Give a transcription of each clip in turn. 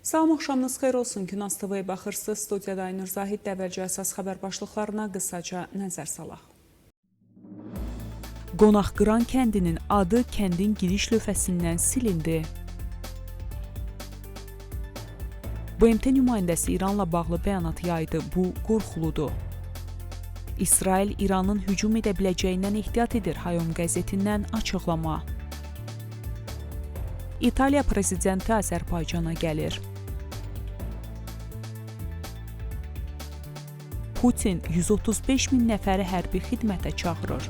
Salam, axşamınız xeyir olsun. Günaz TV-yə baxırsınız. Studiyada Aynur Zahid, əvvəlcə əsas xəbər başlıqlarına qısaca nəzər salaq. Qonaqqıran kəndinin adı kəndin giriş lövhəsindən silindi. BMT nümayəndəsi İranla bağlı bəyanat yaydı. Bu qorxuludur. İsrail İranın hücum edə biləcəyindən ehtiyat edir. Hayom qəzetindən açıqlama. İtaliya prezidenti Azərbaycana gəlir. Putin 135 min nəfəri hərbi xidmətə çağırır.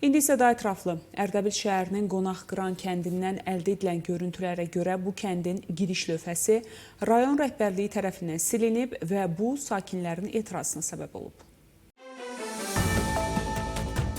İndi isə daha ətraflı. Ərdəbil şəhərinin Qonaqqıran kəndindən əldə edilən görüntülərə görə bu kəndin giriş lövhəsi rayon rəhbərliyi tərəfindən silinib və bu sakinlərin etirazına səbəb olub.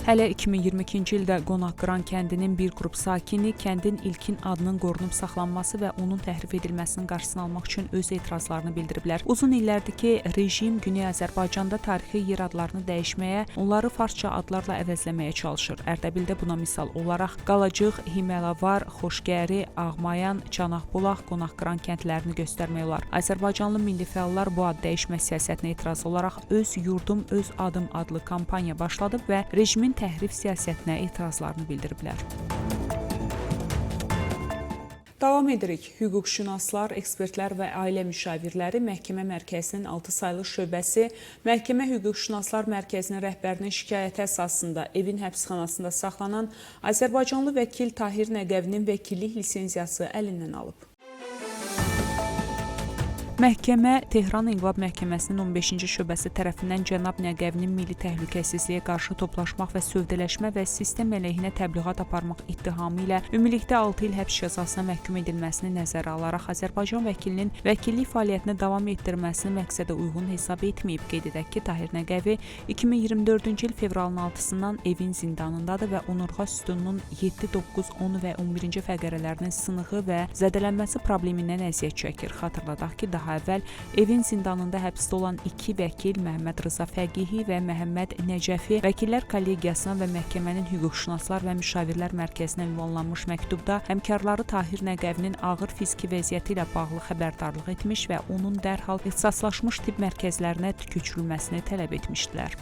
Hələ 2022-ci ildə Qonaqqıran kəndinin bir qrup sakini kəndin ilkin adının qorunub saxlanması və onun təhrif edilməsinin qarşısını almaq üçün öz etirazlarını bildiriblər. Uzun illərdir ki, rejim Güney Azərbaycanda tarixi yer adlarını dəyişməyə, onları farsça adlarla əvəzləməyə çalışır. Ərdəbildə buna misal olaraq Qalacıq, Himəlavar, Xoşgəri, Ağmayan, Çanaqbulaq, Qonaqqıran kəndlərini göstərmək olar. Azərbaycanlı milli fəallar bu ad dəyişmə siyasətinə etiraz olaraq Öz Yurdum, Öz Adım adlı kampaniya başladıb və rejimin təhrif siyasətinə etirazlarını bildiriblər. Davam edirik. Hüquqşünaslar, ekspertlər və ailə müşavirləri Məhkəmə Mərkəzinin 6 saylı şöbəsi Məhkəmə Hüquqşünaslar Mərkəzinin rəhbərinin şikayəti əsasında evin həbsxanasında saxlanan Azərbaycanlı vəkil Tahir Nəqəvinin vəkillik lisenziyası əlindən alıb. Məhkəmə Tehran İnqilab Məhkəməsinin 15-ci şöbəsi tərəfindən cənab Nəqəvinin milli təhlükəsizliyə qarşı toplaşmaq və sövdələşmə və sistem əleyhinə təbliğat aparmaq ittihamı ilə ümumilikdə 6 il həbs cəzasına məhkum edilməsini nəzərə alaraq Azərbaycan vəkilinin vəkillik fəaliyyətini davam etdirməsini məqsədə uyğun hesab etməyib. Qeyd edək ki, Tahir Nəqəvi 2024-cü il fevralın 6-sından evin zindanındadır və onurğa sütununun 7, 9, 10 və 11-ci fəqərələrinin sınığı və zədələnməsi problemindən əziyyət çəkir. Xatırladaq ki, daha əvvəl evin zindanında həbsdə olan 2 vəkil Məhəmməd Rıza Fəqihi və Məhəmməd Nəcəfi vəkillər kollegiyasına və məhkəmənin hüquqşünaslar və müşavirlər mərkəzinə ünvanlanmış məktubda həmkarları Tahir Nəqəvinin ağır fiziki vəziyyəti ilə bağlı xəbərdarlıq etmiş və onun dərhal ixtisaslaşmış tibb mərkəzlərinə köçürülməsini tələb etmişdilər.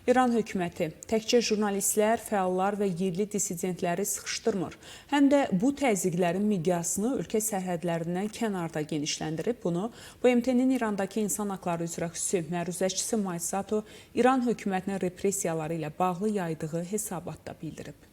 İran hökuməti təkcə jurnalistlər, fəallar və yerli dissidentləri sıxışdırmır. Həm də bu təzyiqlərin miqyasını ölkə sərhədlərindən kənarda genişləndirib. Bunu BMT-nin İrandakı insan haqları üzrə xüsusi məruzəçisi Maysato İran hökumətinin repressiyaları ilə bağlı yaydığı hesabatda bildirib.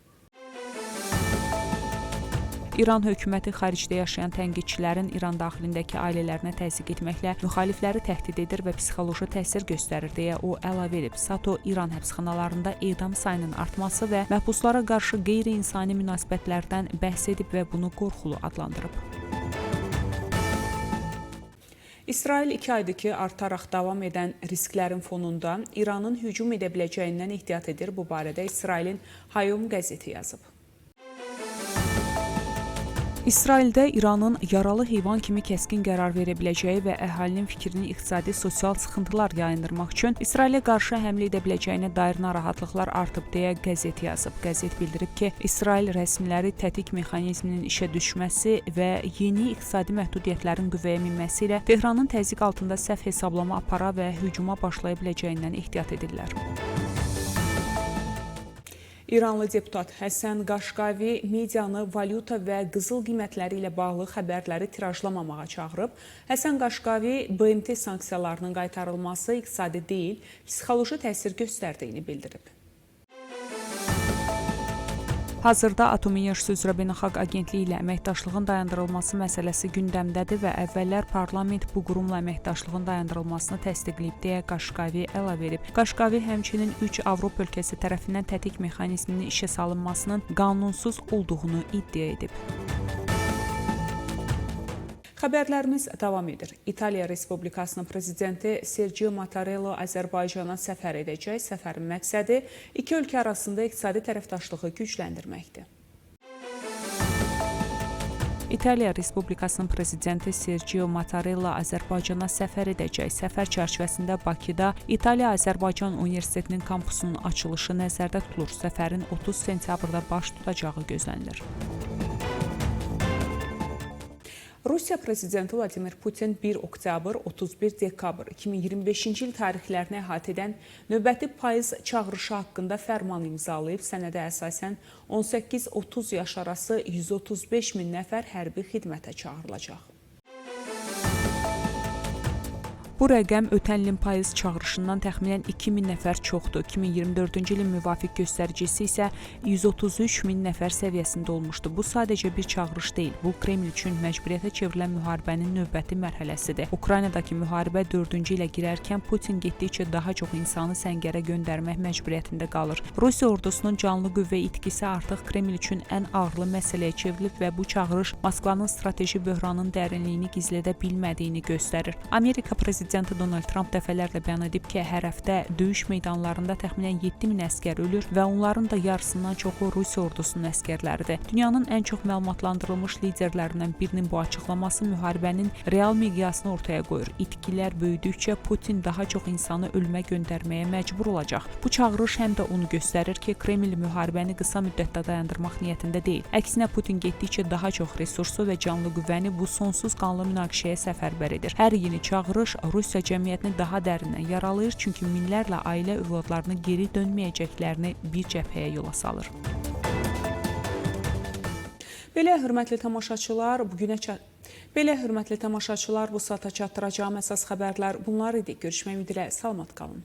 İran hökuməti xaricdə yaşayan tənqidçilərin İran daxilindəki ailələrinə təzyiq etməklə müxalifləri təhdid edir və psixoloji təsir göstərir deyə o əlavə edib. Sato İran həbsxanalarında edam sayının artması və məhbuslara qarşı qeyri-insani münasibətlərdən bəhs edib və bunu qorxulu adlandırıb. İsrail 2 aydır ki, artaraq davam edən risklərin fonunda İranın hücum edə biləcəyindən ehtiyat edir. Bu barədə İsrailin Hayom qəzeti yazıb. İsraildə İranın yaralı heyvan kimi kəskin qərar verə biləcəyi və əhalinin fikrini iqtisadi, sosial sıxıntılar yayındırmaq üçün İsrailə qarşı həmlə edə biləcəyinə dair narahatlıqlar artıb deyə qəzet yazıb. Qəzet bildirib ki, İsrail rəsmiləri tətik mexanizminin işə düşməsi və yeni iqtisadi məhdudiyyətlərin qüvvəyə minməsi ilə Tehranın təzyiq altında səhv hesablama apara və hücuma başlaya biləcəyindən ehtiyat edirlər. İranlı deputat Həsən Qaşqavi medianı valyuta və qızıl qiymətləri ilə bağlı xəbərləri tirajlamamağa çağırıb. Həsən Qaşqavi BMT sanksiyalarının qaytarılması iqtisadi deyil, psixoloji təsir göstərdiyini bildirib. Hazırda Atom Enerjisi üzrə Beynəlxalq Agentliyi ilə əməkdaşlığın dayandırılması məsələsi gündəmdədir və əvvəllər parlament bu qurumla əməkdaşlığın dayandırılmasını təsdiqləyib deyə Qaşqavi əlavə edib. Qaşqavi həmçinin 3 Avropa ölkəsi tərəfindən tətik mexanizminin işə salınmasının qanunsuz olduğunu iddia edib. Xəbərlərimiz davam edir. İtaliya Respublikasının prezidenti Sergio Mattarella Azərbaycana səfər edəcək. Səfərin məqsədi iki ölkə arasında iqtisadi tərəfdaşlığı gücləndirməkdir. İtaliya Respublikasının prezidenti Sergio Mattarella Azərbaycana səfər edəcək. Səfər çərçivəsində Bakıda İtaliya-Azərbaycan Universitetinin kampusunun açılışı nəzərdə tutulur. Səfərin 30 sentyabrda baş tutacağı gözlənilir. Rusiya prezidenti Vladimir Putin 1 oktyabr, 31 dekabr 2025-ci il tarixlərini əhatə edən növbəti payız çağırışı haqqında fərman imzalayıb. Sənədə əsasən 18-30 yaş arası 135 min nəfər hərbi xidmətə çağırılacaq. Bu rəqəm ötən ilin payız çağırışından təxminən 2000 nəfər çoxdur. 2024-cü ilin müvafiq göstəricisi isə 133 min nəfər səviyyəsində olmuşdu. Bu sadəcə bir çağırış deyil. Bu, Kreml üçün məcburiyyətə çevrilən müharibənin növbəti mərhələsidir. Ukraynadakı müharibə 4-cü ilə girərkən Putin getdikcə daha çox insanı səngərə göndərmək məcburiyyətində qalır. Rusiya ordusunun canlı qüvvə itkisi artıq Kreml üçün ən ağırlı məsələyə çevrilib və bu çağırış Moskvanın strateji böhranın dərinliyini gizlədə bilmədiyini göstərir. Amerika prezidenti Donald Trump dəfələrlə bəyan edib ki, hər həftə döyüş meydanlarında təxminən 7000 əsgər ölür və onların da yarısından çoxu Rusiya ordusunun əsgərləridir. Dünyanın ən çox məlumatlandırılmış liderlərindən birinin bu açıqlaması müharibənin real miqyasını ortaya qoyur. İtkilər böyüdükcə Putin daha çox insanı ölümə göndərməyə məcbur olacaq. Bu çağırış həm də onu göstərir ki, Kreml müharibəni qısa müddətdə dayandırmaq niyyətində deyil. Əksinə Putin getdikcə daha çox resursu və canlı qüvvəni bu sonsuz qanlı münaqişəyə səfərbər edir. Hər yeni çağırış Rusiya cəmiyyətini daha dərindən yaralayır, çünki minlərlə ailə övladlarını geri dönməyəcəklərini bir cəbhəyə yola salır. Belə hörmətli tamaşaçılar, bu saata çatdıracağım əsas xəbərlər bunlar idi. Görüşmək ümidi ilə salamat qalın.